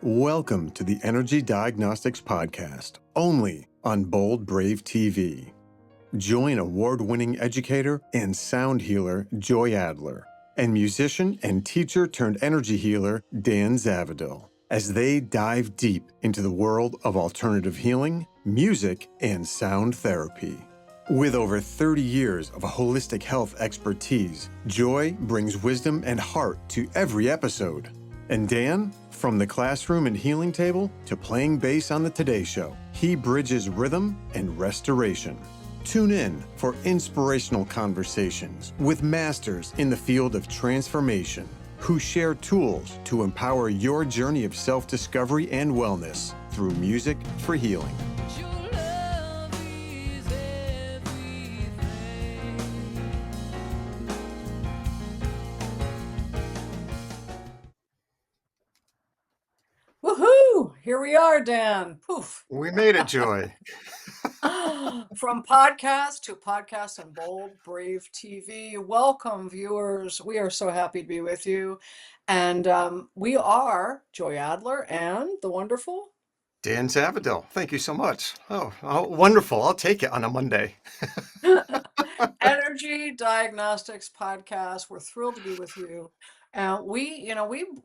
Welcome to the Energy Diagnostics Podcast, only on Bold Brave TV. Join award-winning educator and sound healer Joy Adler and musician and teacher turned energy healer Dan Zavadil as they dive deep into the world of alternative healing, music, and sound therapy. With over 30 years of holistic health expertise, Joy brings wisdom and heart to every episode. And Dan, from the classroom and healing table to playing bass on the Today Show, he bridges rhythm and restoration. Tune in for inspirational conversations with masters in the field of transformation who share tools to empower your journey of self-discovery and wellness through music for healing. Woohoo! Here we are, Dan. Poof. We made it, Joy. From podcast to podcast on Bold Brave TV. Welcome, viewers. We are so happy to be with you. And we are Joy Adler and the wonderful Dan Zavadil, thank you so much. Oh, wonderful. I'll take it on a Monday. Energy Diagnostics Podcast. We're thrilled to be with you. And we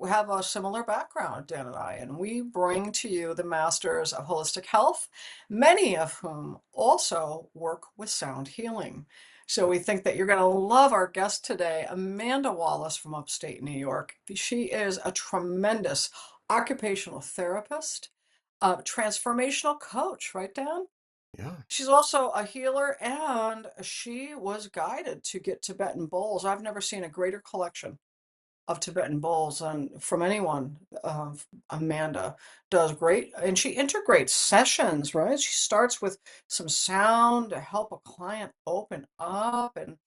have a similar background, Dan and I, and we bring to you the masters of holistic health, many of whom also work with sound healing. So we think that you're going to love our guest today, Amanda Wallis from upstate New York. She is a tremendous occupational therapist, a transformational coach, right, Dan? Yeah. She's also a healer, and she was guided to get Tibetan bowls. I've never seen a greater collection of Tibetan bowls from anyone. Amanda does great, and she integrates sessions, right? She starts with some sound to help a client open up, and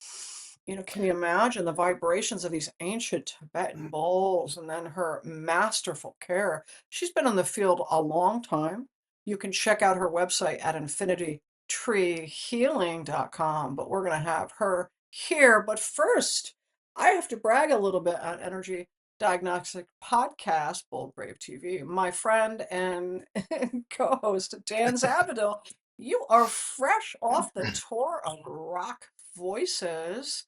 can you imagine the vibrations of these ancient Tibetan bowls, and then her masterful care. She's been in the field a long time. You can check out her website at infinititreehealing.com, but we're going to have her here. But first, I have to brag a little bit on Energy Diagnostic Podcast, Bold Brave TV. My friend and co-host Dan Zavadil, you are fresh off the tour of Rock Voices.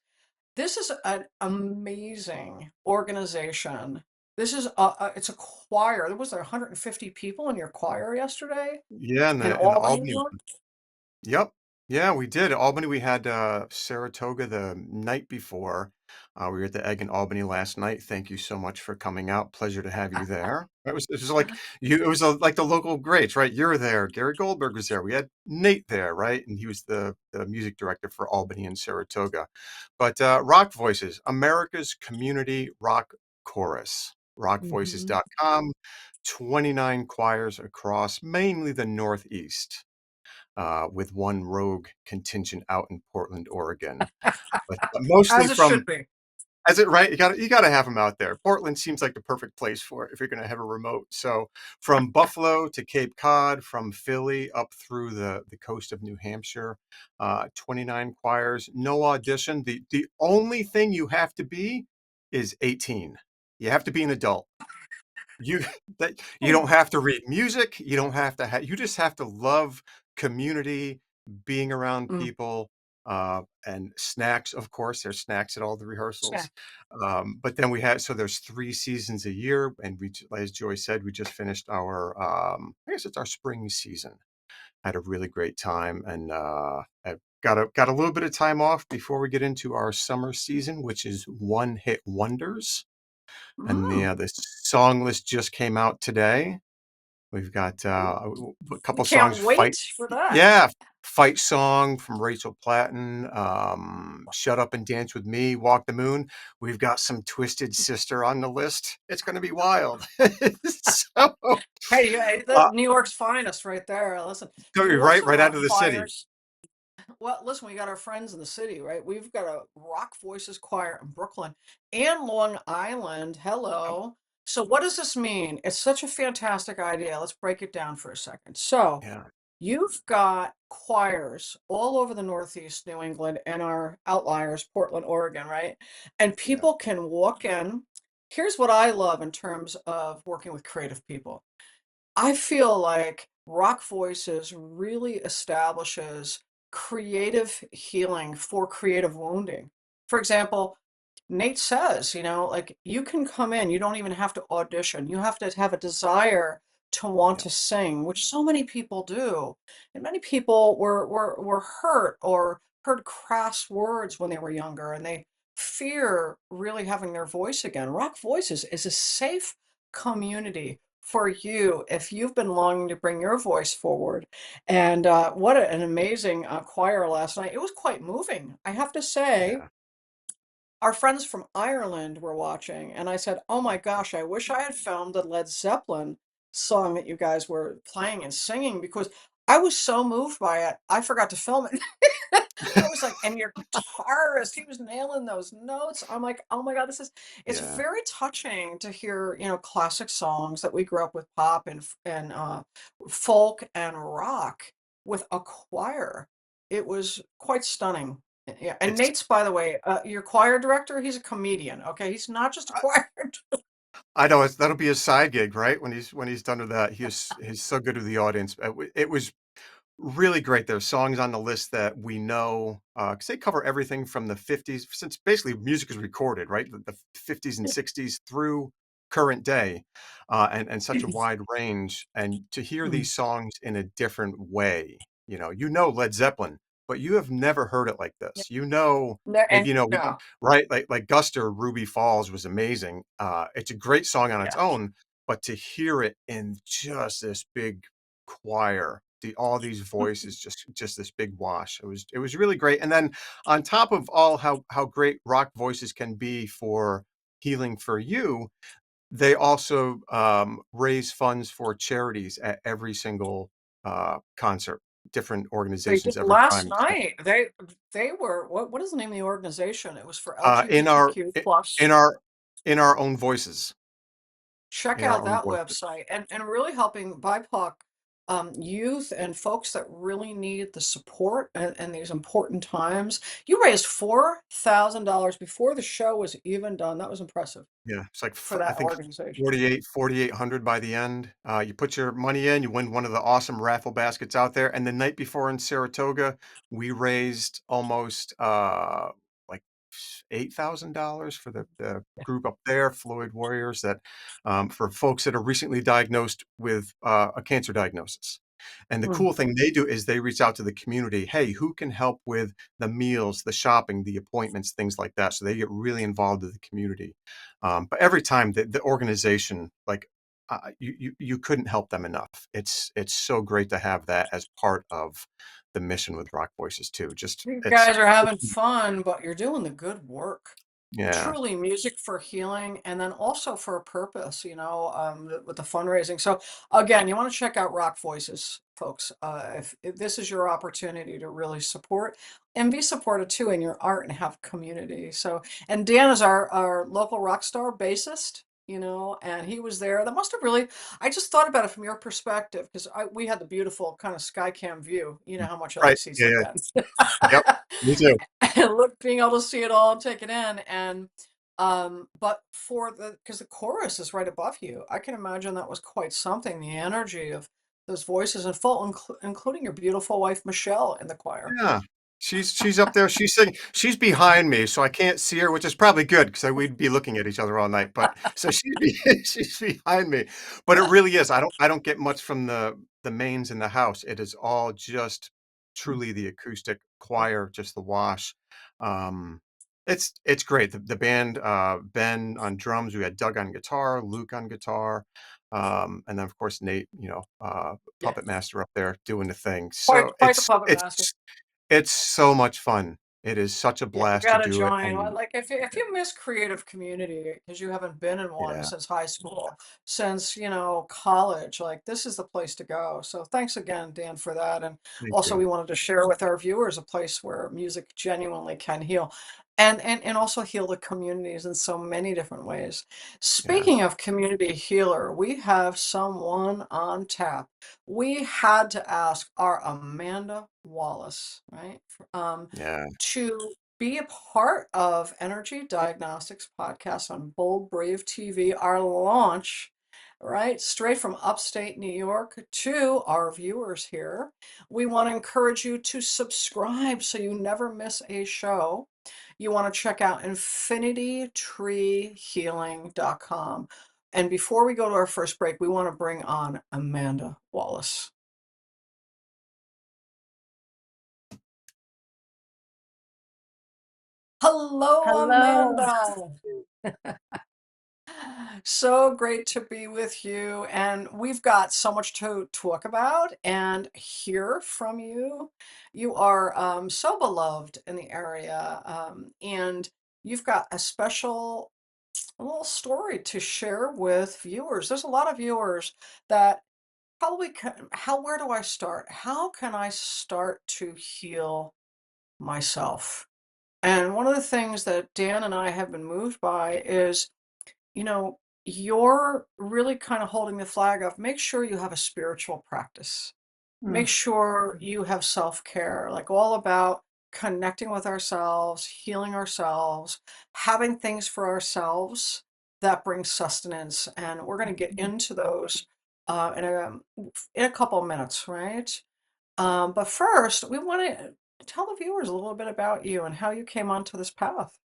This is an amazing organization. This is it's a choir. There was 150 people in your choir yesterday Yeah, in in the Albany, New Albany. York. Yep. Yeah, we did. Albany, we had Saratoga the night before. We were at the Egg in Albany last night. Thank you so much for coming out. Pleasure to have you there. It was like you. It was like the local greats, right? You were there. Gary Goldberg was there. We had Nate there, right? And he was the music director for Albany and Saratoga. But Rock Voices, America's community rock chorus. Mhm. Rockvoices.com. 29 choirs across mainly the Northeast, with one rogue contingent out in Portland, Oregon, but mostly As it should from, be. as it right, you gotta have them out there. Portland seems like the perfect place for it if you're gonna have a remote. So from Buffalo to Cape Cod, from Philly up through the coast of New Hampshire, 29 choirs, no audition. The only thing you have to be is 18. You have to be an adult. You you don't have to read music, you don't have to you just have to love community, being around Mm. people, and snacks, of course, there's snacks at all the Yeah. rehearsals. But then so there's 3 seasons a year, and as Joy said, we just finished our, I guess it's our spring season. Had a really great time, and, I've got a little bit of time off before we get into our summer season, which is one hit wonders. And Mm. the song list just came out today. We've got a We couple songs. can't wait for that. Yeah, Fight Song from Rachel Platten. Shut Up and Dance with Me, Walk the Moon. We've got some Twisted Sister on the list. It's going to be wild. So, Hey, yeah, uh, New York's finest right there. Listen, you also right out got of the city. choirs. Well, listen, we got our friends in the city, right? We've got a Rock Voices choir in Brooklyn and Long Island. Hello. So, what does this mean? It's such a fantastic idea. Let's break it down for a second. So, Yeah, you've got choirs all over the Northeast, New England, and our outliers, Portland, Oregon, right? And yeah, people can walk in. here's what I love in terms of working with creative people. I feel like rock voices really establishes creative healing for creative wounding. For example, Nate says, like you can come in, you don't even have to audition. You have to have a desire to want Yeah. to sing, which so many people do. And many people were hurt or heard crass words when they were younger and they fear really having their voice again. Rock Voices is a safe community for you if you've been longing to bring your voice forward. And what an amazing choir last night. It was quite moving, I have to say. Yeah. Our friends from Ireland were watching, and I said, "Oh my gosh, I wish I had filmed the Led Zeppelin song that you guys were playing and singing because I was so moved by it. I forgot to film it." I was like, and your guitarist, he was nailing those notes. I'm like, oh my God, it's Yeah. very touching to hear, classic songs that we grew up with pop and folk and rock with a choir. It was quite stunning. Yeah, and It's Nate's, by the way, your choir director, he's a comedian, okay? He's not just a choir. I know that'll be his side gig, right? When he's done with that, he's so good with the audience. It was really great. There's songs on the list that we know, 'cause they cover everything from the '50s, since basically music is recorded, right? The '50s and '60s through current day, and such a wide range. And to hear Mm. these songs in a different way, Led Zeppelin, but you have never heard it like Yeah. this. No, Maybe and no, right? Like Guster, Ruby Falls was amazing. It's a great song on its yeah. own, but to hear it in just this big choir, all these voices, just this big wash. It was really great. And then on top of all how great rock voices can be for healing for you, they also raise funds for charities at every single concert, different They organizations did every last time. So, night. They were what is the name of the organization? It was for uh, in our LGBTQ plus. in our in our own voices, Check in our out own that voices. website and really helping BIPOC youth and folks that really need the support and these important times. You raised $4,000 before the show was even done. That was impressive Yeah, it's like for I that think organization. 4,800 by the end. You put your money in, you win one of the awesome raffle baskets out there. And the night before in Saratoga, we raised almost like $8,000 for the group up there, Floyd Warriors, that for folks that are recently diagnosed with a cancer diagnosis. And the Mm. cool thing they do is they reach out to the community. Hey, who can help with the meals, the shopping, the appointments, things like that. So they get really involved with the community. But every time the organization, like you couldn't help them enough. It's so great to have that as part of the mission with Rock Voices too. Just You it's guys are having fun, but you're doing the good work. yeah, Truly music for healing and then also for a purpose, with the fundraising. So again, you want to check out Rock Voices, folks. If this is your opportunity to really support and be supported too in your art and have community. So, and Dan is our local rock star bassist, and he was there. That must have really, I just thought about it from your perspective because we had the beautiful kind of sky cam view. You know how much I right. like seats Yeah, like yeah. Yep. that. Me too. And look, being able to see it all and take it in. And but because the chorus is right above you, I can imagine that was quite something. The energy of those voices and including your beautiful wife Michelle in the choir. Yeah. She's up there, she's singing she's behind me, so I can't see her, which is probably good because we'd be looking at each other all night, but so she's behind me. But it really is, I don't get much from the mains in the house. It is all just truly the acoustic choir, just the wash. Um, it's great. The band, Ben on drums, we had Doug on guitar, Luke on guitar, and then, of course, Nate, Yeah, puppet master up there doing the thing. quite So quite the puppet master. it's so much fun. It is such a Yeah, you blast to gotta do it, join. Well, and like if you miss creative community because you haven't been in one yeah, since high school, since college, like this is the place to go. So thanks again, Dan, for that. And thank also, you. we wanted to share with our viewers a place where music genuinely can heal, and also heal the communities in so many different ways. Yeah, Speaking of community healer, we have someone on tap. We had to ask our Amanda Wallis, right? yeah, To be a part of Energy Diagnostics podcast on Bold Brave TV, our launch, right, straight from upstate New York to our viewers here. We want to encourage you to subscribe so you never miss a show. You want to check out infinitytreehealing.com. And before we go to our first break, we want to bring on Amanda Wallis. Hello, Hello. Amanda. So great to be with you. And we've got so much to talk about and hear from you. You are so beloved in the area, and you've got a little story to share with viewers. There's a lot of viewers that probably where do I start? How can I start to heal myself? And one of the things that Dan and I have been moved by is, you know, you're really kind of holding the flag of make sure you have a spiritual practice. Make Mm, sure you have self-care, like all about connecting with ourselves, healing ourselves, having things for ourselves that bring sustenance. And we're going to get into those in a couple of minutes, right? But first, we want to tell the viewers a little bit about you and how you came onto this path.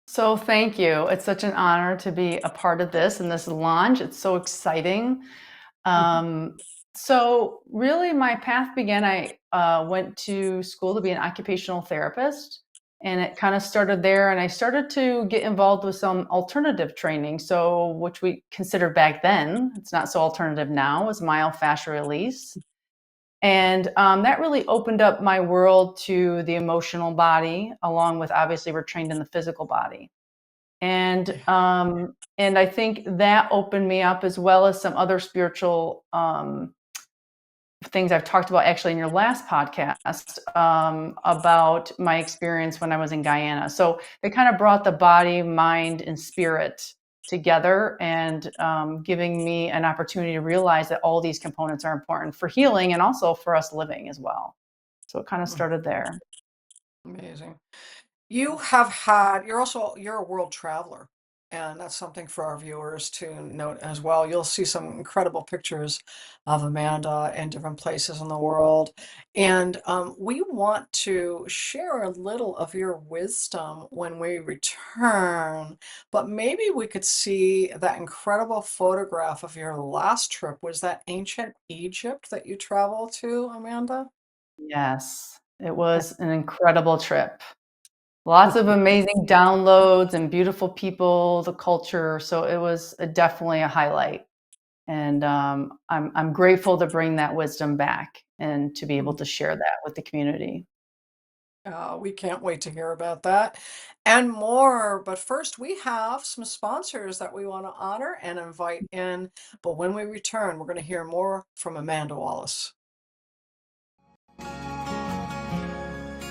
So thank you. It's such an honor to be a part of this and this launch. It's so exciting. Um, so really my path began, I went to school to be an occupational therapist, and it kind of started there, and I started to get involved with some alternative training. So which we considered back then, it's not so alternative now, is myofascial release. And that really opened up my world to the emotional body, along with obviously we're trained in the physical body. And Yeah. and I think that opened me up as well as some other spiritual things I've talked about actually in your last podcast about my experience when I was in Guyana. So they kind of brought the body, mind, and spirit together, and giving me an opportunity to realize that all these components are important for healing and also for us living as well. So it kind of Mm, started there. amazing. You're a world traveler, and that's something for our viewers to note as well. You'll see some incredible pictures of Amanda in different places in the world. And we want to share a little of your wisdom when we return, but maybe we could see that incredible photograph of your last trip. Was that ancient Egypt that you traveled to, Amanda? Yes, it was an incredible trip. Lots of amazing downloads and beautiful people, the culture. So it was definitely a highlight. And I'm grateful to bring that wisdom back and to be able to share that with the community. We can't wait to hear about that and more. But first, we have some sponsors that we want to honor and invite in. But when we return, we're going to hear more from Amanda Wallis.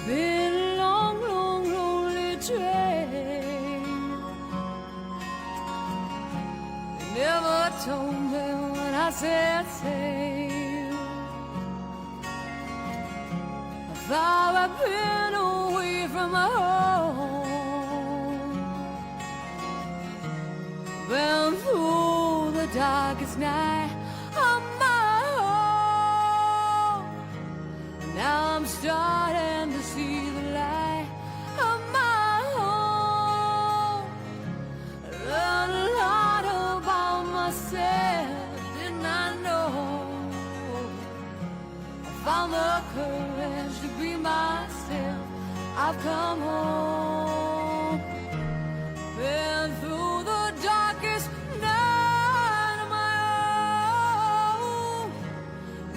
Been a long, long, lonely train. They never told me when I said sail. I thought I'd been away from my home. Been through the darkest night of my home. Now I'm starting to see the light of my home. I learned a lot about myself, didn't I know? I found the courage to be myself. I've come home. Been through the darkest night of my own.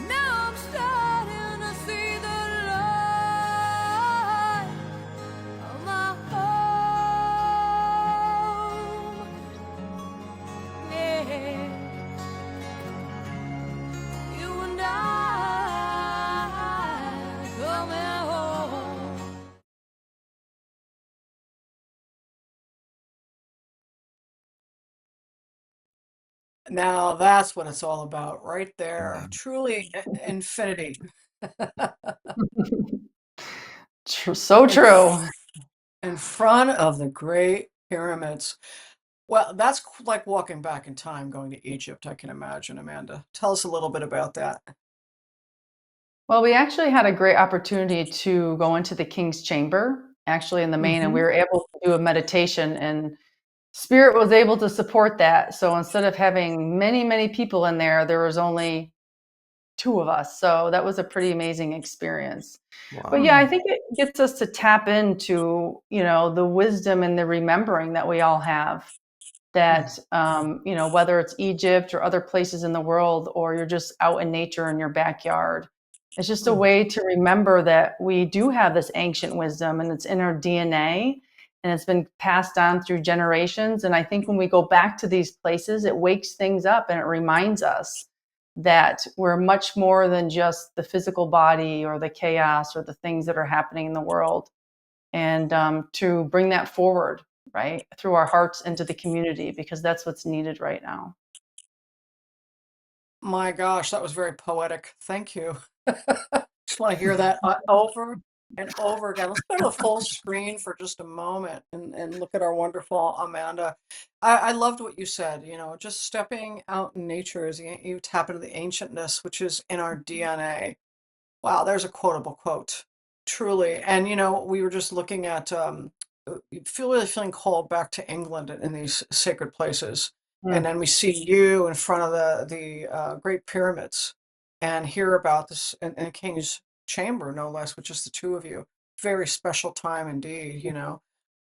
Now I'm starting to see the light of my home. Yeah, you and I coming home. Now, that's what it's all about, right there. Truly infinity. So in, true. in front of the Great Pyramids. Well, that's like walking back in time, going to Egypt, I can imagine, Amanda. Tell us a little bit about that. Well, we actually had a great opportunity to go into the King's Chamber, actually in the main, and Hmm. we were able to do a meditation, and Spirit was able to support that. So instead of having many, many people in there was only two of us. So that was a pretty amazing experience. But yeah, I Wow. think it gets us to tap into, the wisdom and the remembering that we all have. That whether it's Egypt or other places in the world, or you're just out in nature in your backyard, it's just a way to remember that we do have this ancient wisdom, and it's in our DNA, and it's been passed on through generations. And I think when we go back to these places, it wakes things up and it reminds us that we're much more than just the physical body or the chaos or the things that are happening in the world, and to bring that forward, right, through our hearts into the community, because that's what's needed right now. My gosh, that was very poetic. Thank you. Just want to hear that over and over again. Let's go to the full screen for just a moment and look at our wonderful Amanda. I loved what you said, just stepping out in nature as you tap into the ancientness, which is in our DNA. Wow, there's a quotable quote, truly. And we were just looking at you feel really feeling called back to England in these sacred places, and Mm. then we see you in front of the Great Pyramids, and hear about this in the King's Chamber, no less, with just the two of you. Very special time indeed.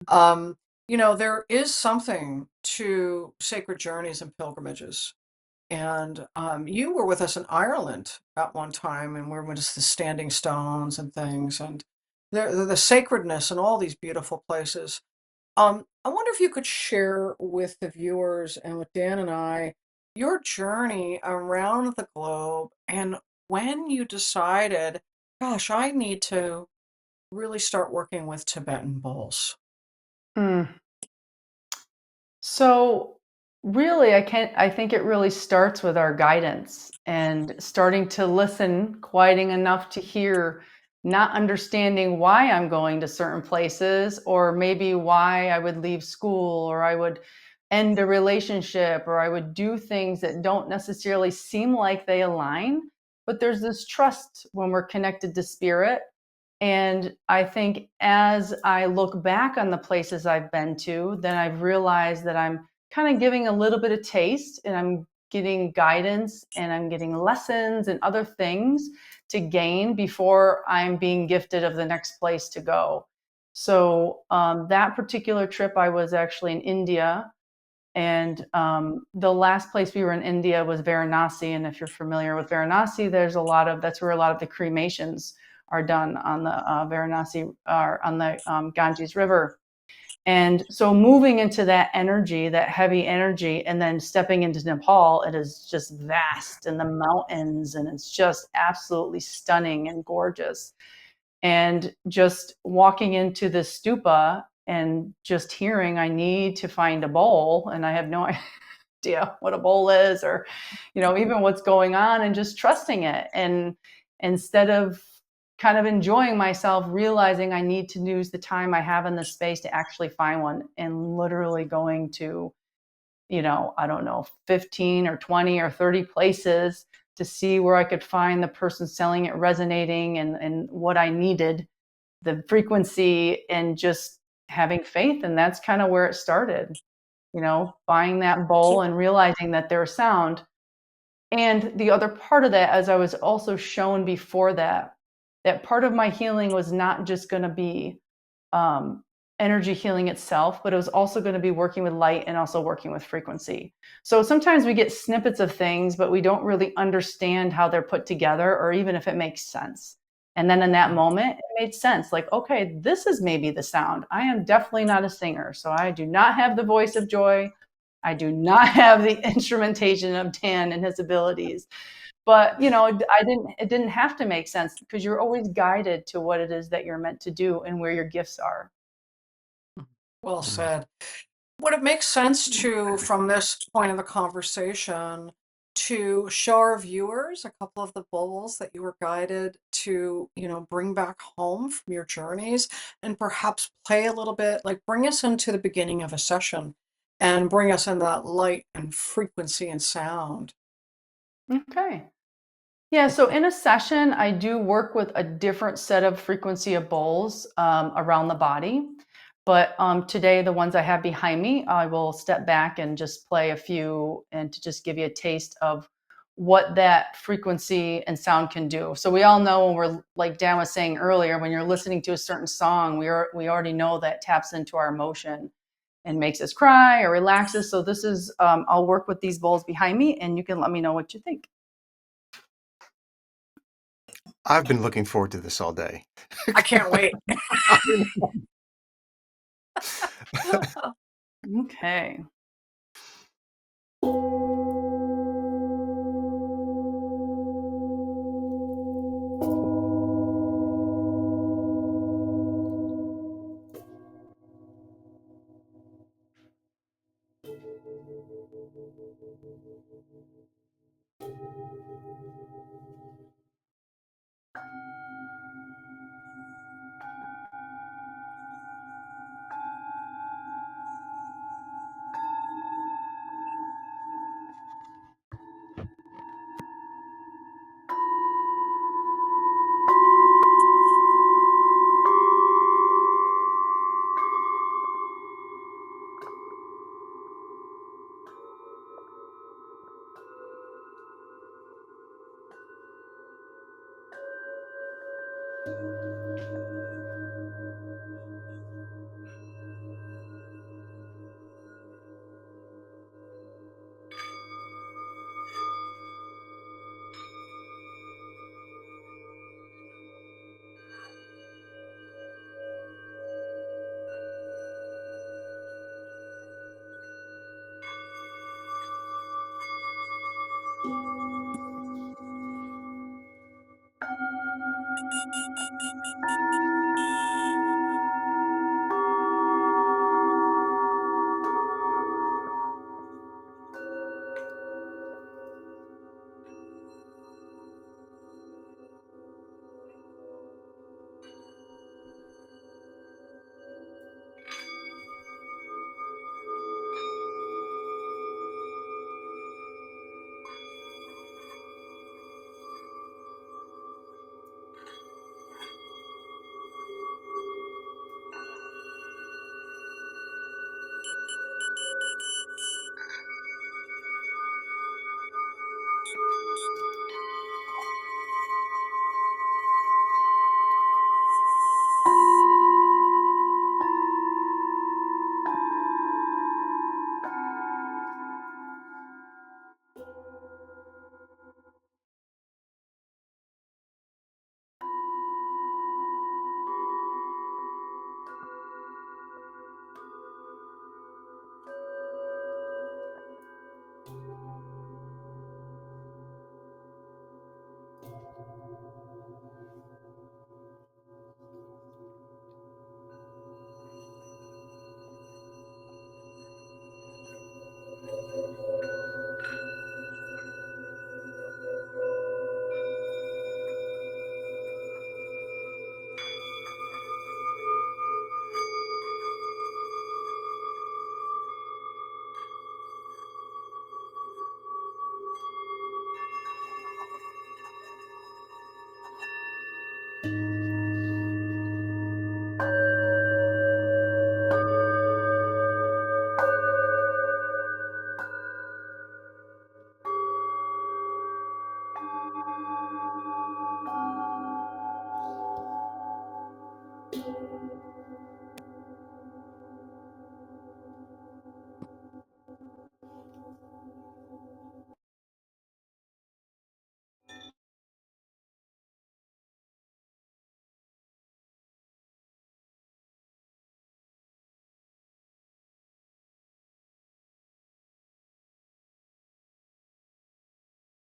Um, there is something to sacred journeys and pilgrimages. And you were with us in Ireland at one time, and we were just the standing stones and things, and the sacredness and all these beautiful places. I wonder if you could share with the viewers and with Dan and I your journey around the globe, and when you decided, gosh, I need to really start working with Tibetan bowls. Mm. So really, I think it really starts with our guidance and starting to listen, quieting enough to hear, not understanding why I'm going to certain places, or maybe why I would leave school, or I would end a relationship, or I would do things that don't necessarily seem like they align. But there's this trust when we're connected to spirit. And I think as I look back on the places I've been to, then I've realized that I'm kind of giving a little bit of taste, and I'm getting guidance, and I'm getting lessons and other things to gain before I'm being gifted of the next place to go. So that particular trip, I was actually in India, and the last place we were in India was Varanasi. And if you're familiar with Varanasi, that's where a lot of the cremations are done on the Varanasi, or on the Ganges River. And so moving into that energy, that heavy energy, and then stepping into Nepal, it is just vast, in the mountains, and it's just absolutely stunning and gorgeous. And just walking into the stupa and just hearing, I need to find a bowl, and I have no idea what a bowl is, or even what's going on, and just trusting it. And instead of kind of enjoying myself, realizing I need to use the time I have in the space to actually find one, and literally going to, I don't know, 15 or 20 or 30 places to see where I could find the person selling it resonating, and what I needed, the frequency, and just having faith. And that's kind of where it started, buying that bowl So, and realizing that there's sound. And the other part of that, as I was also shown before that, that part of my healing was not just going to be um, energy healing itself, but it was also going to be working with light and also working with frequency. So sometimes we get snippets of things, but we don't really understand how they're put together, or even if it makes sense. And then in that moment, it made sense. Like, okay, this is maybe the sound. I am definitely not a singer, so I do not have the voice of joy. I do not have the instrumentation of Dan and his abilities. But, it didn't have to make sense, because you're always guided to what it is that you're meant to do and where your gifts are. well said. Would it make sense to, from this point of the conversation, to show our viewers a couple of the bowls that you were guided to, bring back home from your journeys, and perhaps play a little bit, like bring us into the beginning of a session and bring us into that light and frequency and sound. Okay. Yeah, so in a session, I do work with a different set of frequency of bowls around the body. But today, the ones I have behind me, I will step back and just play a few and to just give you a taste of what that frequency and sound can do. So we all know when we're, like Dan was saying earlier, when you're listening to a certain song, we already know that taps into our emotion and makes us cry or relaxes. So this is, I'll work with these bowls behind me and you can let me know what you think. I've been looking forward to this all day. I can't wait. Okay.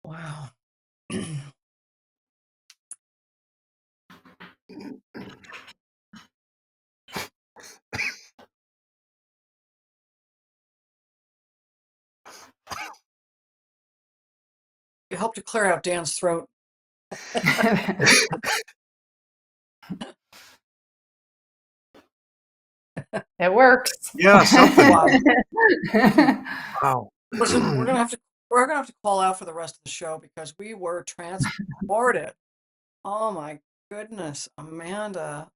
Wow. helped to clear out Dan's throat. It works. Yeah, something. Wow. Wow. Listen, we're gonna have to call out for the rest of the show because we were transported. Oh my goodness, Amanda.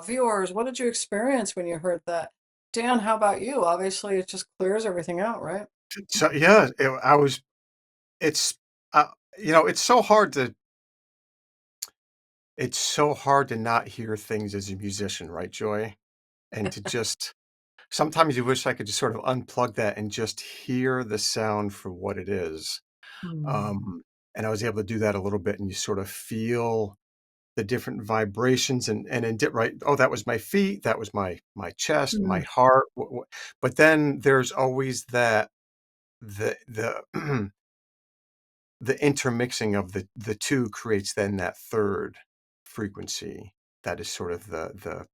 Viewers, what did you experience when you heard that? Dan, how about you? Obviously, it just clears everything out, right? So yeah, it's uh, it's so hard to not hear things as a musician, right, Joy? And to just sometimes you wish I could just sort of unplug that and just hear the sound for what it is. Um, and I was able to do that a little bit, and you sort of feel the different vibrations right. Oh, that was my feet. That was my chest, my heart. But then there's always the the intermixing of the two creates then that third frequency that is sort of the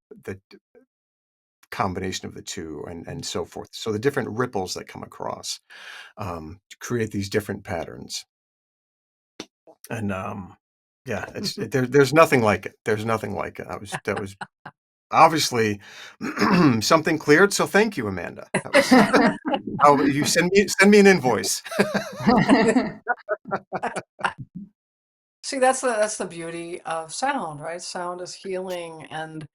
combination of the two and so forth. So the different ripples that come across create these different patterns. And yeah, there's nothing like it. There's nothing like it. That was obviously something cleared. So thank you, Amanda. That was you send me an invoice. See, that's the beauty of sound, right? Sound is healing and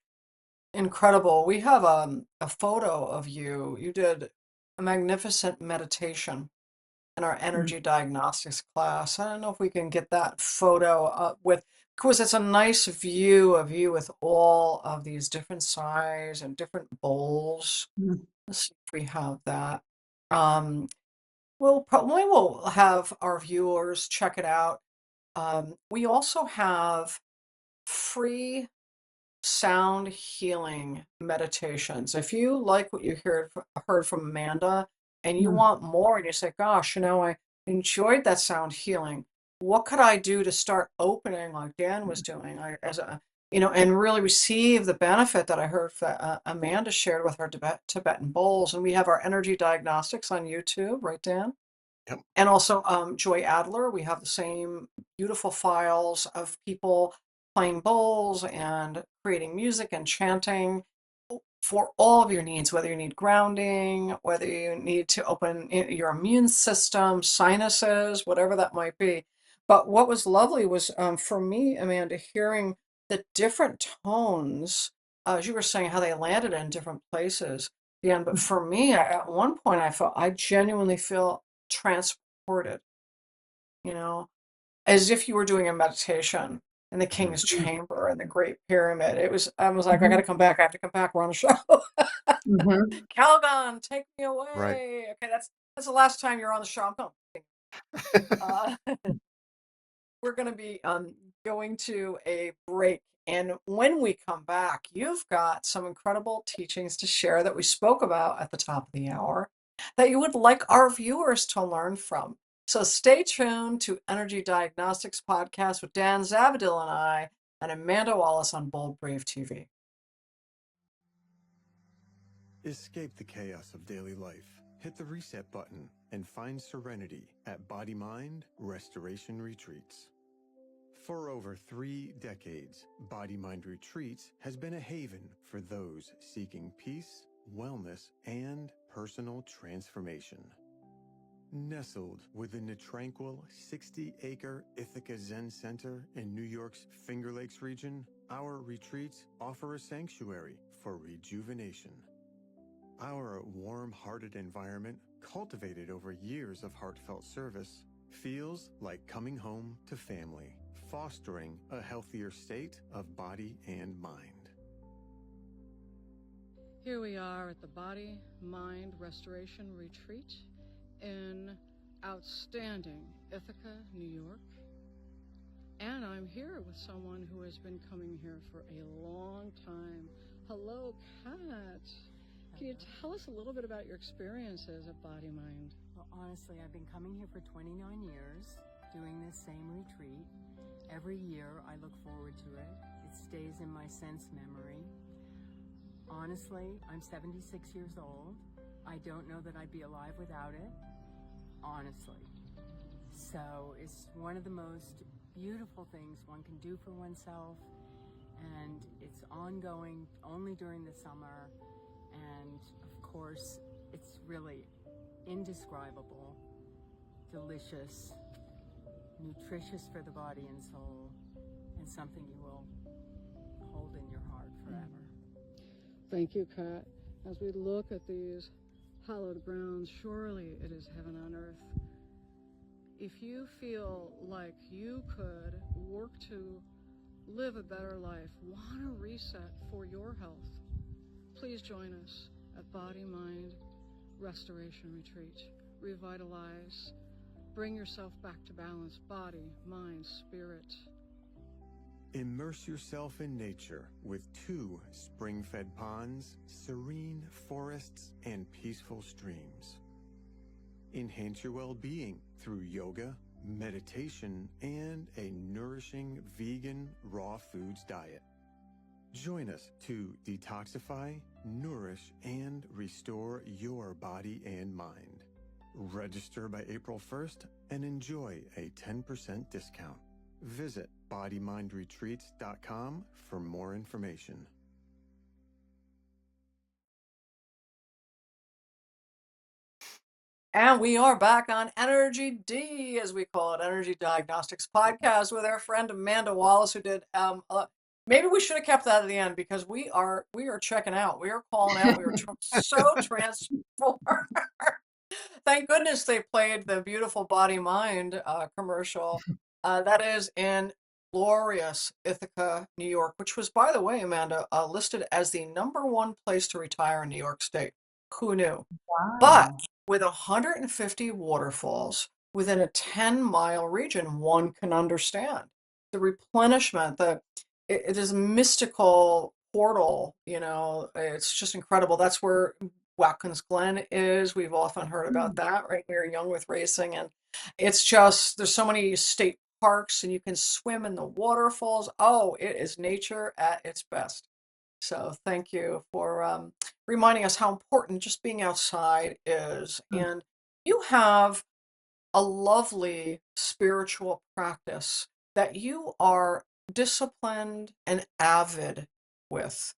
incredible. We have a photo of you. You did a magnificent meditation in our energy diagnostics class. I don't know if we can get that photo up with, of course, it's a nice view of you with all of these different size and different bowls. Let's see if we have that. We'll probably will have our viewers check it out. We also have free sound healing meditations. If you like what you heard from Amanda and you want more and you say, gosh, I enjoyed that sound healing. What could I do to start opening like Dan was doing and really receive the benefit that I heard Amanda shared with her Tibetan bowls. And we have our energy diagnostics on YouTube, right, Dan? Yep. And also Joy Adler, we have the same beautiful files of people playing bowls and creating music and chanting for all of your needs, whether you need grounding, whether you need to open your immune system, sinuses, whatever that might be. But what was lovely was for me, Amanda, hearing the different tones, as you were saying, how they landed in different places. Yeah, but for me, at one point, I genuinely feel transported, as if you were doing a meditation in the King's Chamber and the Great Pyramid. I was like, I got to come back. I have to come back. We're on the show. Calgon, take me away. Right. Okay, that's the last time you're on the show. I'm we're going to be going to a break. And when we come back, you've got some incredible teachings to share that we spoke about at the top of the hour that you would like our viewers to learn from. So stay tuned to Energy Diagnostics Podcast with Dan Zavadil and I and Amanda Wallis on Bold Brave TV. Escape the chaos of daily life. Hit the reset button and find serenity at Body Mind Restoration Retreats. For over 3 decades, Body Mind Retreats has been a haven for those seeking peace, wellness, and personal transformation. Nestled within the tranquil 60-acre Ithaca Zen Center in New York's Finger Lakes region, our retreats offer a sanctuary for rejuvenation. Our warm-hearted environment, cultivated over years of heartfelt service, feels like coming home to family, fostering a healthier state of body and mind. Here we are at the Body Mind Restoration Retreat in outstanding Ithaca, New York. And I'm here with someone who has been coming here for a long time. Hello, Kat. Can you tell us a little bit about your experiences at Body Mind? Well, honestly, I've been coming here for 29 years, doing this same retreat. Every year, I look forward to it. It stays in my sense memory. Honestly, I'm 76 years old. I don't know that I'd be alive without it. Honestly. So it's one of the most beautiful things one can do for oneself, and it's ongoing only during the summer, and of course it's really indescribable, delicious, nutritious for the body and soul, and something you will hold in your heart forever. Thank you, Kat. As we look at these hallowed grounds, surely it is heaven on earth. If you feel like you could work to live a better life, want to reset for your health, please join us at Body Mind Restoration Retreat. Revitalize, bring yourself back to balance, body, mind, spirit. Immerse yourself in nature with 2 spring-fed ponds, serene forests, and peaceful streams. Enhance your well-being through yoga, meditation, and a nourishing vegan raw foods diet. Join us to detoxify, nourish, and restore your body and mind. Register by April 1st and enjoy a 10% discount. Visit bodymindretreats.com for more information. And we are back on Energy D, as we call it, Energy Diagnostics Podcast, with our friend Amanda Wallis, who did. Maybe we should have kept that at the end, because we are checking out. We are calling out. We are so transformed. Thank goodness they played the beautiful Body Mind commercial. That is in glorious Ithaca, New York, which was, by the way, Amanda, listed as the #1 place to retire in New York State. Who knew? But Wow. with 150 waterfalls within a 10-mile region, one can understand the replenishment, it is a mystical portal, it's just incredible. That's where Watkins Glen is. We've often heard about that, right? We were young with racing, and it's just, there's so many state parks, and you can swim in the waterfalls. Oh, it is nature at its best. So thank you for reminding us how important just being outside is. And you have a lovely spiritual practice that you are disciplined and avid with.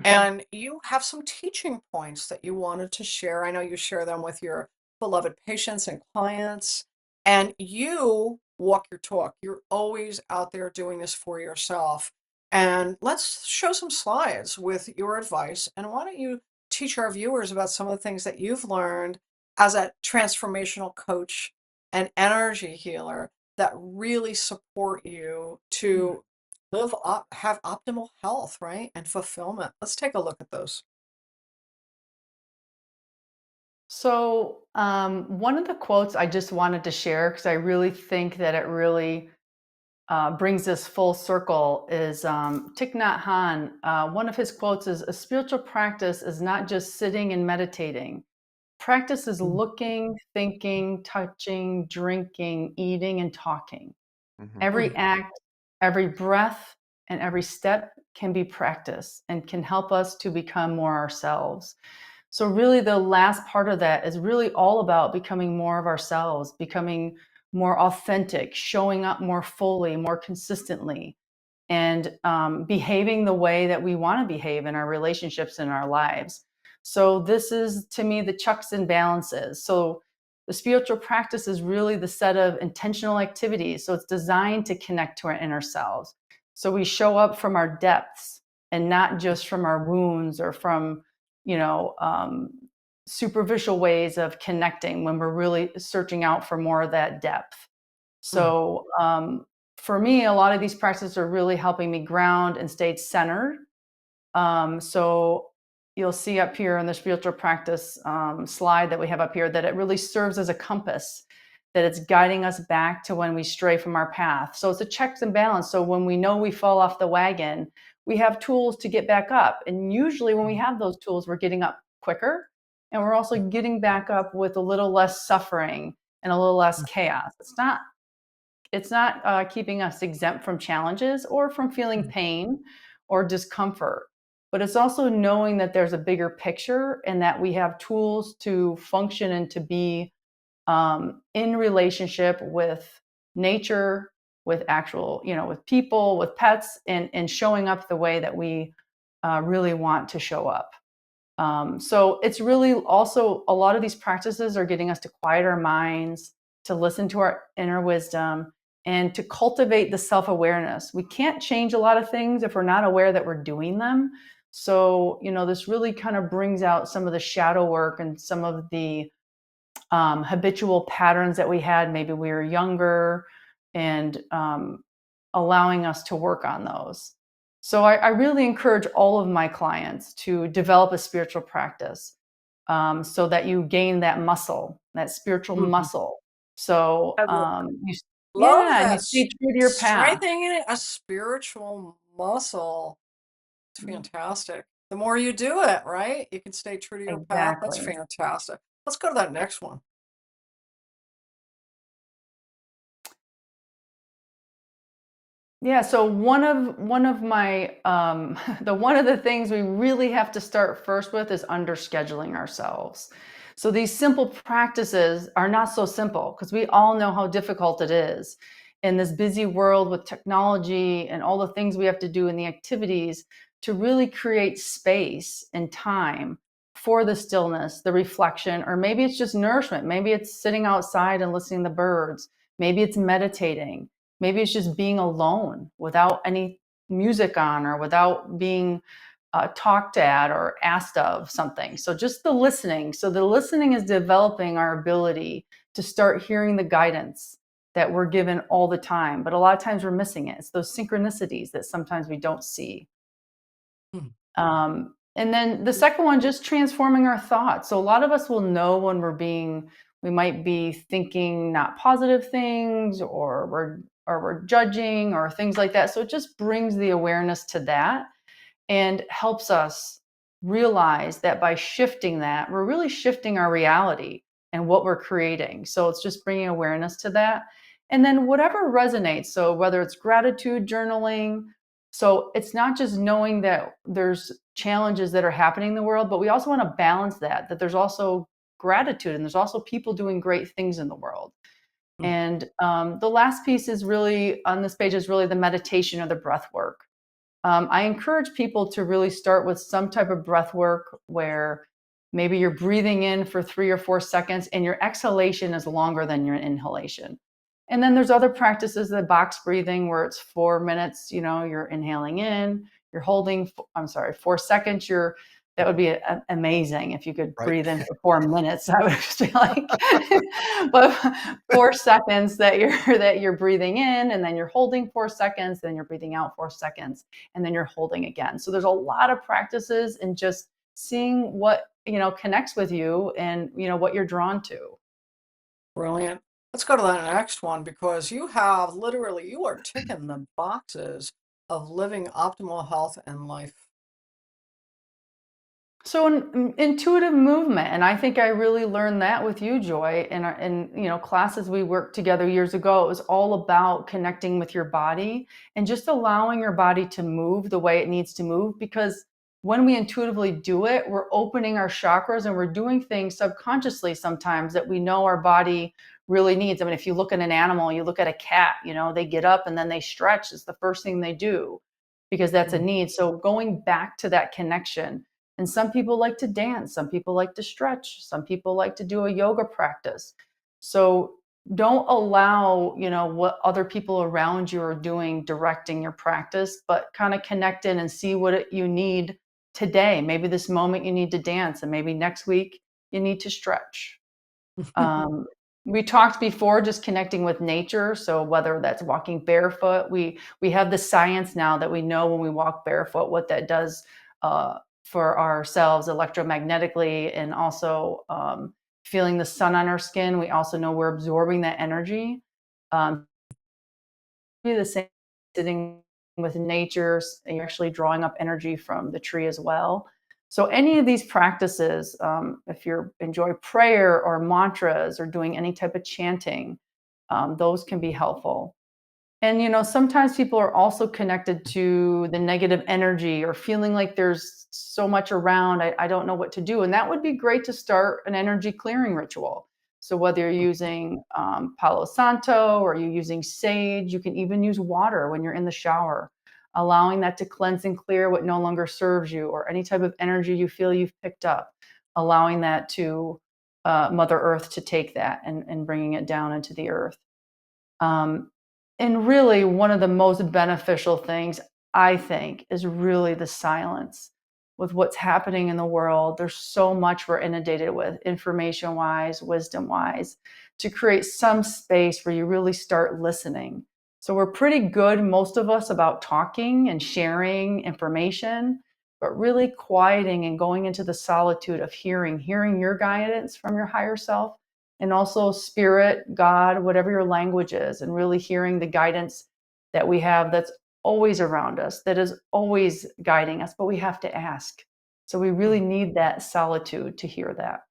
And you have some teaching points that you wanted to share. I know you share them with your beloved patients and clients, and you walk your talk. You're always out there doing this for yourself. And let's show some slides with your advice. And why don't you teach our viewers about some of the things that you've learned as a transformational coach and energy healer that really support you to live up, have optimal health, right? And fulfillment. Let's take a look at those. So, one of the quotes I just wanted to share, because I really think that it really brings this full circle, is Thich Nhat Hanh. One of his quotes is, "A spiritual practice is not just sitting and meditating. Practice is looking, thinking, touching, drinking, eating, and talking. Every act, every breath, and every step can be practice and can help us to become more ourselves." So really the last part of that is really all about becoming more of ourselves, becoming more authentic, showing up more fully, more consistently, and behaving the way that we want to behave in our relationships and our lives. So this is, to me, the checks and balances. So the spiritual practice is really the set of intentional activities. So it's designed to connect to our inner selves. So we show up from our depths and not just from our wounds or from, superficial ways of connecting, when we're really searching out for more of that depth. So for me, a lot of these practices are really helping me ground and stay centered. So you'll see up here in the spiritual practice slide that we have up here that it really serves as a compass, that it's guiding us back to when we stray from our path. So it's a checks and balance. So when we know we fall off the wagon, we have tools to get back up. And usually when we have those tools, we're getting up quicker, and we're also getting back up with a little less suffering and a little less chaos. It's not keeping us exempt from challenges or from feeling pain or discomfort, but it's also knowing that there's a bigger picture and that we have tools to function and to be in relationship with nature, with actual, with people, with pets, and showing up the way that we really want to show up. So it's really also a lot of these practices are getting us to quiet our minds, to listen to our inner wisdom, and to cultivate the self-awareness. We can't change a lot of things if we're not aware that we're doing them. So, this really kind of brings out some of the shadow work and some of the habitual patterns that we had. Maybe we were younger, and allowing us to work on those. So I really encourage all of my clients to develop a spiritual practice, so that you gain that muscle, that spiritual Mhm. muscle. So I love yeah, and you that. stay true to your path. Strengthening a spiritual muscle. It's Mm, fantastic. The more you do it, right? You can stay true to your path. That's exactly. fantastic. Let's go to that next one. Yeah, so one of my one of the things we really have to start first with is under scheduling ourselves. So these simple practices are not so simple because we all know how difficult it is in this busy world with technology and all the things we have to do in the activities to really create space and time for the stillness, the reflection, or maybe it's just nourishment. Maybe it's sitting outside and listening to the birds. Maybe it's meditating. Maybe it's just being alone without any music on or without being talked at or asked of something. So just the listening. So the listening is developing our ability to start hearing the guidance that we're given all the time. But a lot of times we're missing it. It's those synchronicities that sometimes we don't see. Hmm. And then the second one, just transforming our thoughts. So a lot of us will know when we might be thinking not positive things, or we're judging or things like that. So it just brings the awareness to that and helps us realize that by shifting that, we're really shifting our reality and what we're creating. So it's just bringing awareness to that. And then whatever resonates. So whether it's gratitude journaling, so it's not just knowing that there's challenges that are happening in the world, but we also want to balance that there's also gratitude and there's also people doing great things in the world. Hmm. And the last piece is really on this page is really the meditation or the breath work. I encourage people to really start with some type of breath work where maybe you're breathing in for 3 or 4 seconds and your exhalation is longer than your inhalation. And then there's other practices, the box breathing, where it's 4 minutes, you're inhaling in, you're holding, I'm sorry, 4 seconds, that would be amazing if you could Right. breathe in for 4 minutes. I would just be like, but 4 seconds that you're breathing in, and then you're holding 4 seconds, then you're breathing out 4 seconds, and then you're holding again. So there's a lot of practices and just seeing what, connects with you and, what you're drawn to. Brilliant. Let's go to the next one because you are ticking the boxes of living optimal health and life. So intuitive movement, and I think I really learned that with you, Joy, in classes we worked together years ago. It was all about connecting with your body and just allowing your body to move the way it needs to move. Because when we intuitively do it, we're opening our chakras and we're doing things subconsciously sometimes that we know our body really needs. I mean, if you look at an animal, you look at a cat, they get up and then they stretch. It's the first thing they do because that's a Hmm. need. So going back to that connection, and some people like to dance, some people like to stretch, some people like to do a yoga practice. So don't allow, what other people around you are doing directing your practice, but kind of connect in and see what you need today. Maybe this moment you need to dance, and maybe next week you need to stretch. Um, we talked before just connecting with nature. So whether that's walking barefoot, we have the science now that we know when we walk barefoot what that does for ourselves electromagnetically, and also feeling the sun on our skin. We also know we're absorbing that energy. Um, do the same sitting with nature, and you're actually drawing up energy from the tree as well. So any of these practices, if you enjoy prayer or mantras or doing any type of chanting, those can be helpful. And sometimes people are also connected to the negative energy or feeling like there's so much around. I don't know what to do, and that would be great to start an energy clearing ritual. So whether you're using Palo Santo or you're using sage, you can even use water when you're in the shower, allowing that to cleanse and clear what no longer serves you or any type of energy you feel you've picked up, allowing that to Mother Earth to take that and bringing it down into the earth. Um, and really, one of the most beneficial things I think is really the silence with what's happening in the world. There's so much we're inundated with, information wise, wisdom wise, to create some space where you really start listening. So we're pretty good, most of us, about talking and sharing information, but really quieting and going into the solitude of hearing your guidance from your higher self, and also spirit, God, whatever your language is, and really hearing the guidance that we have that's always around us, that is always guiding us, but we have to ask. So we really need that solitude to hear that.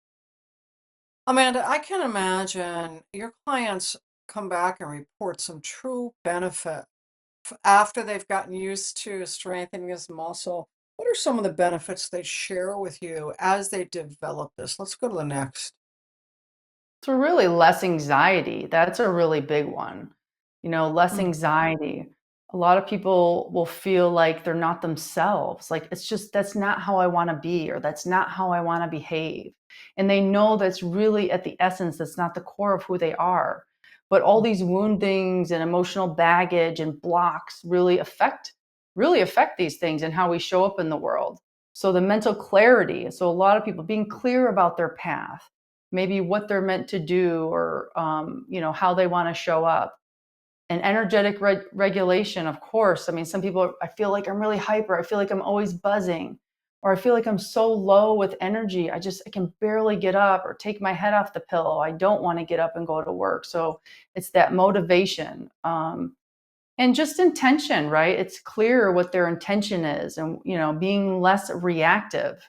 Amanda, I can imagine your clients come back and report some true benefit after they've gotten used to strengthening this muscle. What are some of the benefits they share with you as they develop this? Let's go to the next. So really less anxiety. That's a really big one. Less Mm. anxiety. A lot of people will feel like they're not themselves. Like it's just that's not how I want to be, or that's not how I want to behave. And they know that's really at the essence, that's not the core of who they are. But all these woundings and emotional baggage and blocks really affect these things and how we show up in the world. So the mental clarity. So a lot of people being clear about their path, maybe what they're meant to do, or how they want to show up. And energetic regulation, of course. I mean, some people, I feel like I'm really hyper, I feel like I'm always buzzing, or I feel like I'm so low with energy, I can barely get up or take my head off the pillow, I don't want to get up and go to work. So it's that motivation, and just intention, right? It's clear what their intention is, and being less reactive.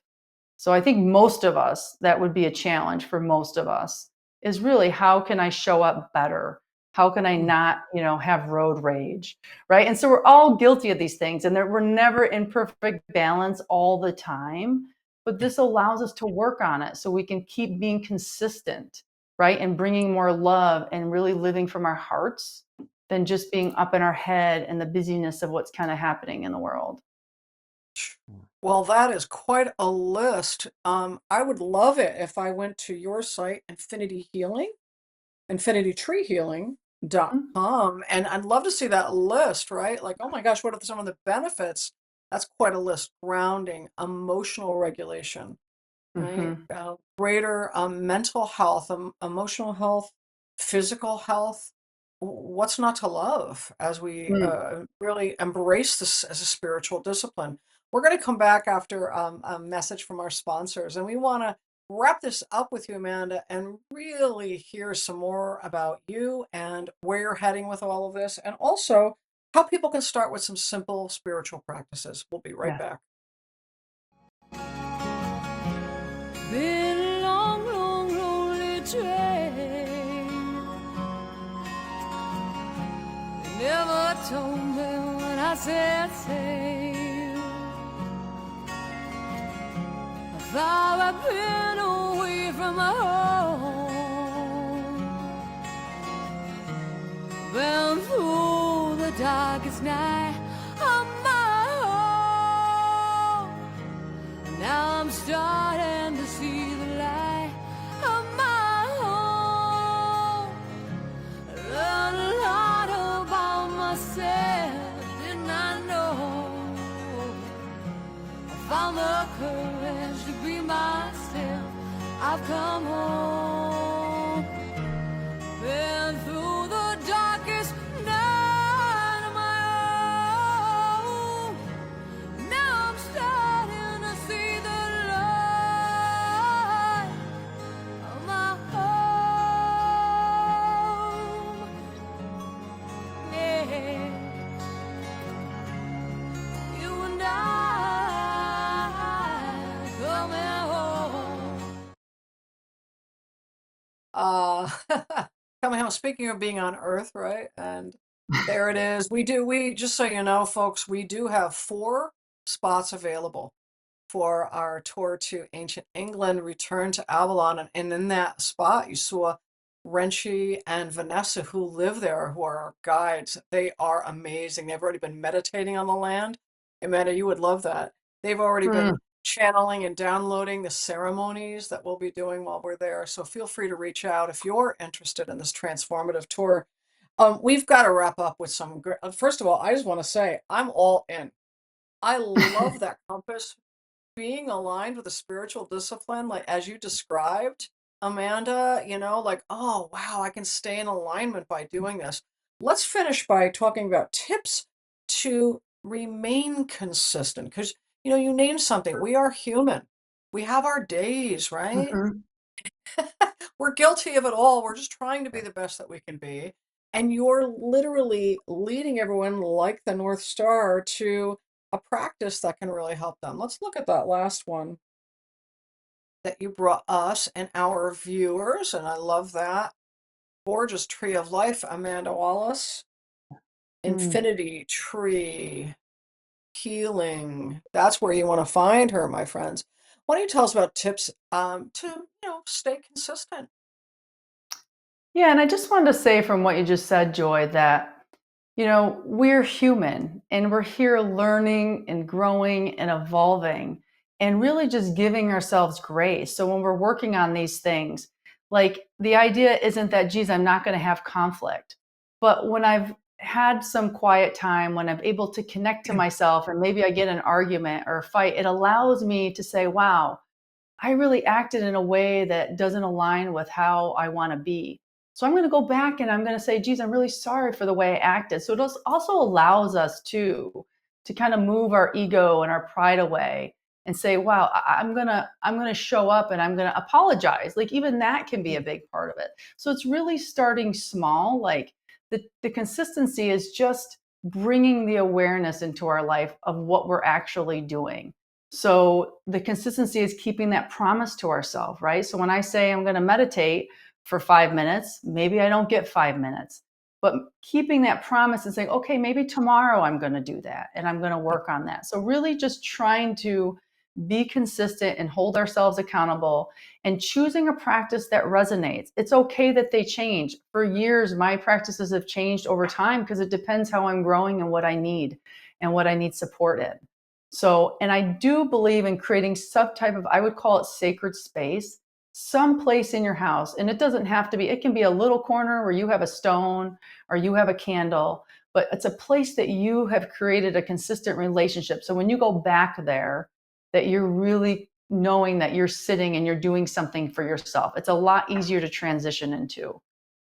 So I think most of us, that would be a challenge for most of us, is really, how can I show up better? How can I not, have road rage, right? And so we're all guilty of these things, and we're never in perfect balance all the time. But this allows us to work on it so we can keep being consistent, right? And bringing more love and really living from our hearts than just being up in our head and the busyness of what's kind of happening in the world. Well, that is quite a list. I would love it if I went to your site, Infinity Healing, infinitykreehealing.com, and I'd love to see that list, right? Like, oh my gosh, what are some of the benefits? That's quite a list. Grounding, emotional regulation, right? Mm-hmm. Greater mental health, emotional health, physical health. What's not to love as we really embrace this as a spiritual discipline? We're going to come back after a message from our sponsors, and we want to wrap this up with you, Amanda, and really hear some more about you and where you're heading with all of this, and also how people can start with some simple spiritual practices. We'll be right Yeah. back. Been a long, long, lonely train. They never told me when I said sail. I thought I'd been away from my home. Been through the darkest night of my home. Now I'm starting to see the light of my home. Learn a lot about myself, didn't I know? I found the courage to be myself. I've come home. Been through the darkest night of my own. Now I'm starting to see the light of my home. Yeah, you and I coming home. Coming home. Speaking of being on Earth, right? And there it is. We just so you know, folks, we do have 4 spots available for our tour to ancient England, return to Avalon. And in that spot, you saw Renchi and Vanessa, who live there, who are our guides. They are amazing. They've already been meditating on the land. Amanda, you would love that. They've already Mm. been channeling and downloading the ceremonies that we'll be doing while we're there. So feel free to reach out if you're interested in this transformative tour. We've got to wrap up with some great. First of all, I just want to say I'm all in. I love that compass being aligned with a spiritual discipline, like as you described, Amanda, like, oh, wow, I can stay in alignment by doing this. Let's finish by talking about tips to remain consistent because, you named something. We are human. We have our days, right? Mhm. We're guilty of it all. We're just trying to be the best that we can be. And you're literally leading everyone like the North Star to a practice that can really help them. Let's look at that last one that you brought us and our viewers. And I love that. Gorgeous tree of life, Amanda Wallis. Mm. Infinity tree, healing. That's where you want to find her, my friends. Why don't you tell us about tips to, stay consistent? Yeah, and I just wanted to say from what you just said, Joy, that we're human and we're here learning and growing and evolving and really just giving ourselves grace. So when we're working on these things, like the idea isn't that, geez, I'm not going to have conflict. But when I've had some quiet time, when I'm able to connect to myself and maybe I get an argument or a fight, it allows me to say, wow, I really acted in a way that doesn't align with how I want to be. So I'm going to go back and I'm going to say, geez, I'm really sorry for the way I acted. So it also allows us to kind of move our ego and our pride away and say, wow, I'm gonna show up and I'm gonna apologize. Like even that can be a big part of it. So it's really starting small. Like the consistency is just bringing the awareness into our life of what we're actually doing. So the consistency is keeping that promise to ourselves, right? So when I say I'm going to meditate for 5 minutes, maybe I don't get 5 minutes, but keeping that promise and saying, okay, maybe tomorrow I'm going to do that and I'm going to work on that. So really just trying to be consistent and hold ourselves accountable and choosing a practice that resonates. It's okay that they change. For years, my practices have changed over time because it depends how I'm growing and what I need support in. So, and I do believe in creating some type of, I would call it sacred space, some place in your house. And it doesn't have to be, it can be a little corner where you have a stone or you have a candle, but it's a place that you have created a consistent relationship. So when you go back there, that you're really knowing that you're sitting and you're doing something for yourself. It's a lot easier to transition into.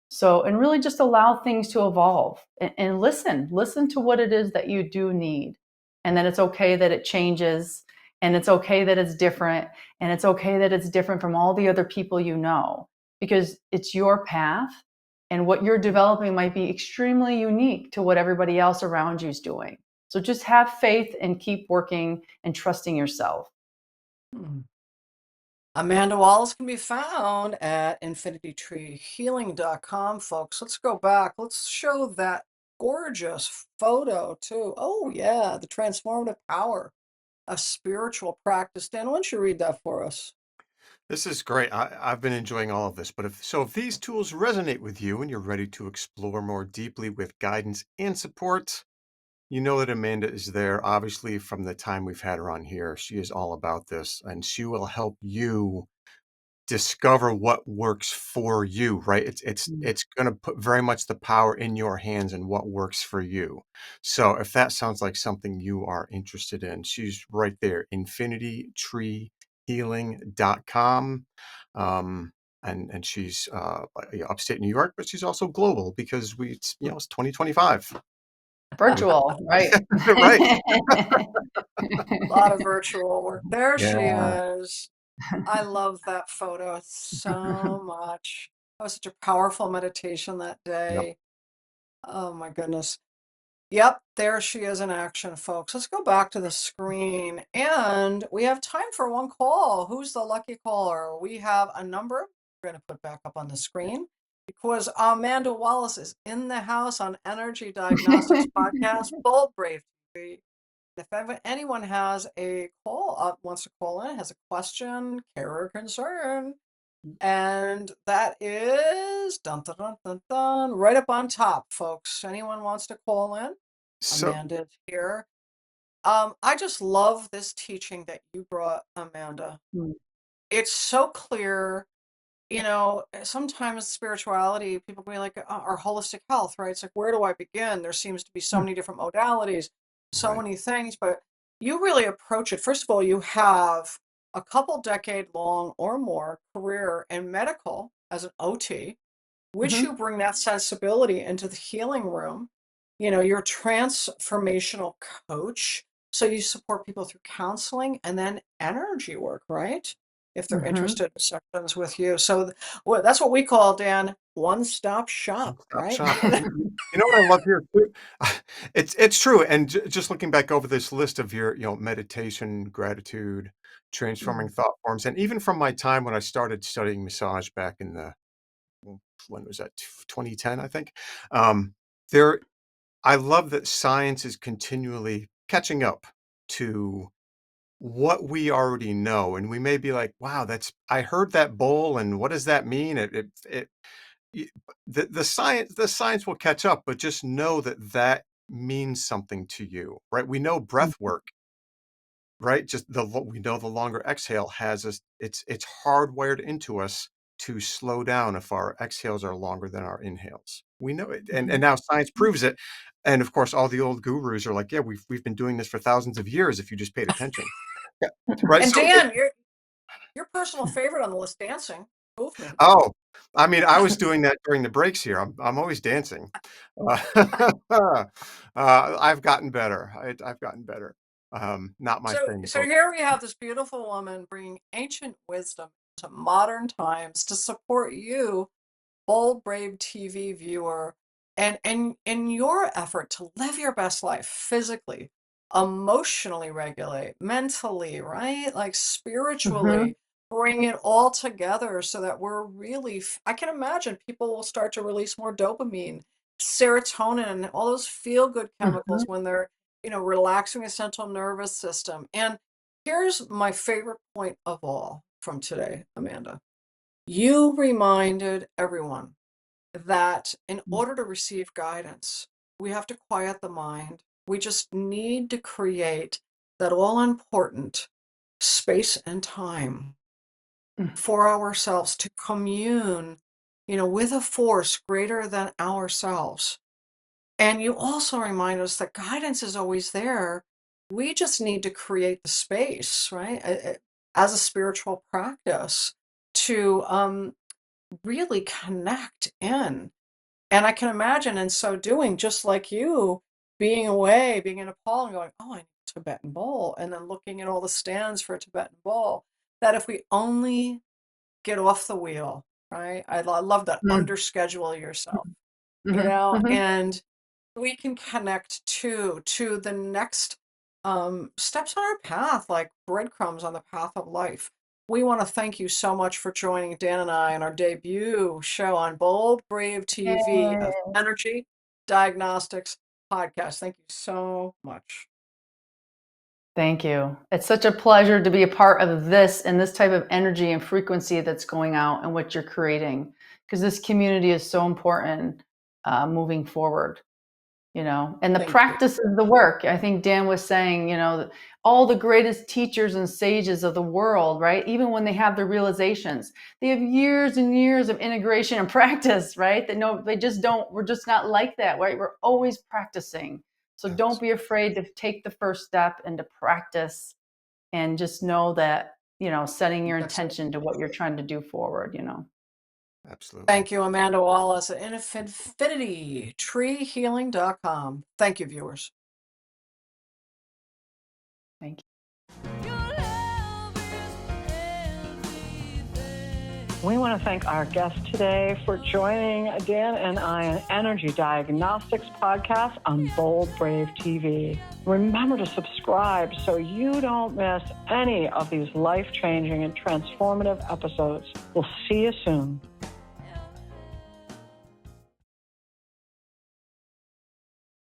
So, and really just allow things to evolve and listen to what it is that you do need. And that it's okay that it changes and it's okay that it's different and it's okay that it's different from all the other people because it's your path and what you're developing might be extremely unique to what everybody else around you is doing. So just have faith and keep working and trusting yourself. Hmm. Amanda Wallace can be found at infinitytreehealing.com, folks. Let's go back. Let's show that gorgeous photo, too. Oh, yeah, the transformative power of spiritual practice. Dan, why don't you read that for us? This is great. I've been enjoying all of this. But if these tools resonate with you and you're ready to explore more deeply with guidance and support, you know that Amanda is there. Obviously, from the time we've had her on here, she is all about this, and she will help you discover what works for you, right? It's going to put very much the power in your hands and what works for you. So if that sounds like something you are interested in, she's right there, infinitystreehealing.com. Um, and she's upstate New York, but she's also global because it's 2025. Virtual, right? Right. A lot of virtual work. There she Yeah. is. I love that photo so much. That was such a powerful meditation that Yep. day. Oh my goodness. Yep, there she is in action, folks. Let's go back to the screen. And we have time for one call. Who's the lucky caller? We have a number we're going to put back up on the screen because Amanda Wallace is in the house on Energy Diagnostics Podcast, Bold Brave TV. If anyone has a call, wants to call in, has a question, care, or concern, And that is dun, dun, dun, dun, dun, right up on top, folks. Anyone wants to call in? So Amanda's here. I just love this teaching that you brought, Amanda. Mm. It's so clear. Sometimes spirituality, people be like, or holistic health, right? It's like, where do I begin? There seems to be so many different modalities, so right. many things, but you really approach it. First of all, you have a couple decade long or more career in medical as an OT, which Mhm. you bring that sensibility into the healing room. You're a transformational coach. So you support people through counseling and then energy work, right? If they're Mhm. interested in sessions with you. So that's what we call, Dan, one-stop shop, One-stop right? shop. You know what I love here too? It's true, and just looking back over this list of your, meditation, gratitude, transforming Mhm. thought forms, and even from my time when I started studying massage back in the when was that? 2010, I think. Um, there I love that science is continually catching up to what we already know, and we may be like, "Wow, I heard that bowl, and what does that mean?" Y the science will catch up, but just know that that means something to you, right? We know breath Mhm. work, right? We know the longer exhale has us it's hardwired into us to slow down if our exhales are longer than our inhales. We know it, and Mhm. now science proves it, and of course, all the old gurus are like, "Yeah, we've been doing this for thousands of years if you just paid attention." Yeah, right? And So Dan, your personal favorite on the list, dancing, movement. Oh, I mean, I was doing that during the breaks here. I'm always dancing. I've gotten better. I've gotten better. Not my thing, So but here we have this beautiful woman bringing ancient wisdom to modern times to support you, bold, brave TV viewer, and in your effort to live your best life physically, emotionally regulate, mentally, right? Like Mhm. spiritually, bring it all together so that we're really, I can imagine people will start to release more dopamine, serotonin, all those feel-good Mhm. chemicals when they're, relaxing the central nervous system. And here's my favorite point of all from today, Amanda. You reminded everyone that in order to receive guidance, we have to quiet the mind. We just need to create that all important space and time Mm. for ourselves to commune, with a force greater than ourselves. And you also remind us that guidance is always there. We just need to create the space, right? As a spiritual practice to really connect in. And I can imagine in so doing, just like you, being away, being in Nepal and going, oh, I need a Tibetan bowl, and then looking at all the stands for a Tibetan bowl, that if we only get off the wheel, right? I love that, Mm. underschedule yourself, Mhm. Mhm. and we can connect to the next steps on our path, like breadcrumbs on the path of life. We want to thank you so much for joining Dan and I on our debut show on Bold Brave TV of Yay. Energy Diagnostics podcast. Thank you so much. Thank you. It's such a pleasure to be a part of this and this type of energy and frequency that's going out and what you're creating, because this community is so important moving forward. And the Thank you. practice is the work. I think Dan was saying, all the greatest teachers and sages of the world, right? Even when they have their realizations, they have years and years of integration and practice, right? That no, they just don't, we're just not like that, right? We're always practicing. So don't be afraid to take the first step and to practice and just know that, setting your That's it. intention to what you're trying to do forward. absolutely. Thank you, Amanda Wallace at InfinityTreeHealing.com. Thank you, viewers. Thank you. Your love is everything. We want to thank our guest today for joining Dan and I on Energy Diagnostics podcast on Bold Brave TV. Remember to subscribe so you don't miss any of these life-changing and transformative episodes. We'll see you soon.